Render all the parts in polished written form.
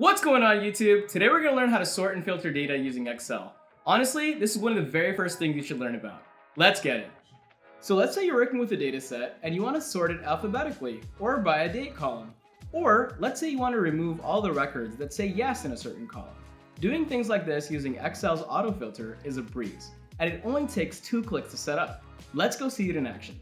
What's going on YouTube? Today we're going to learn how to sort and filter data using Excel. Honestly, this is one of the very first things you should learn about. Let's get it. So let's say you're working with a data set and you want to sort it alphabetically or by a date column. Or let's say you want to remove all the records that say yes in a certain column. Doing things like this using Excel's AutoFilter is a breeze, and it only takes 2 clicks to set up. Let's go see it in action.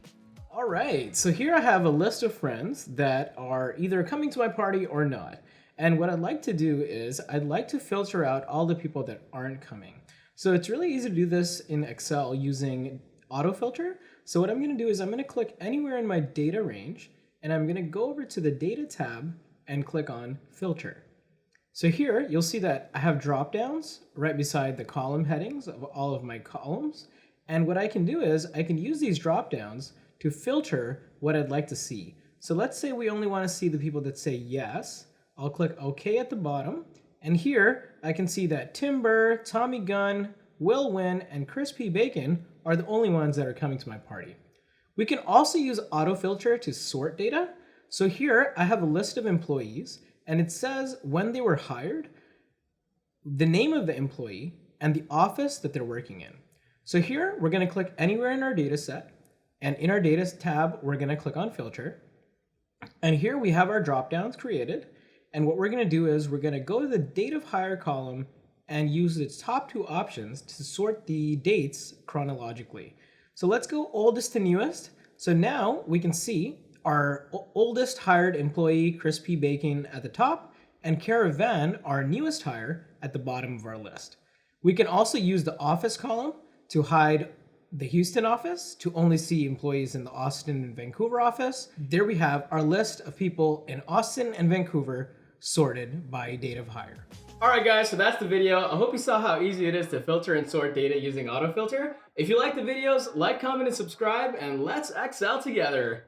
All right, so here I have a list of friends that are either coming to my party or not. And what I'd like to do is I'd like to filter out all the people that aren't coming. So it's really easy to do this in Excel using AutoFilter. So what I'm going to do is I'm going to click anywhere in my data range, and I'm going to go over to the Data tab and click on Filter. So here you'll see that I have drop downs right beside the column headings of all of my columns. And what I can do is I can use these drop downs to filter what I'd like to see. So let's say we only want to see the people that say yes. I'll click OK at the bottom, and here I can see that Timber, Tommy Gunn, Will Win, and Crispy Bacon are the only ones that are coming to my party. We can also use AutoFilter to sort data. So here I have a list of employees, and it says when they were hired, the name of the employee, and the office that they're working in. So here we're going to click anywhere in our data set, and in our Data tab we're going to click on Filter. And here we have our drop downs created. And what we're going to do is we're going to go to the date of hire column and use its top 2 options to sort the dates chronologically. So let's go oldest to newest. So now we can see our oldest hired employee, Crispy Bacon, at the top, and Caravan, our newest hire, at the bottom of our list. We can also use the office column to hide the Houston office to only see employees in the Austin and Vancouver office. There we have our list of people in Austin and Vancouver sorted by date of hire. Alright guys, so that's the video. I hope you saw how easy it is to filter and sort data using AutoFilter. If you like the videos, like, comment, and subscribe, and let's Excel together.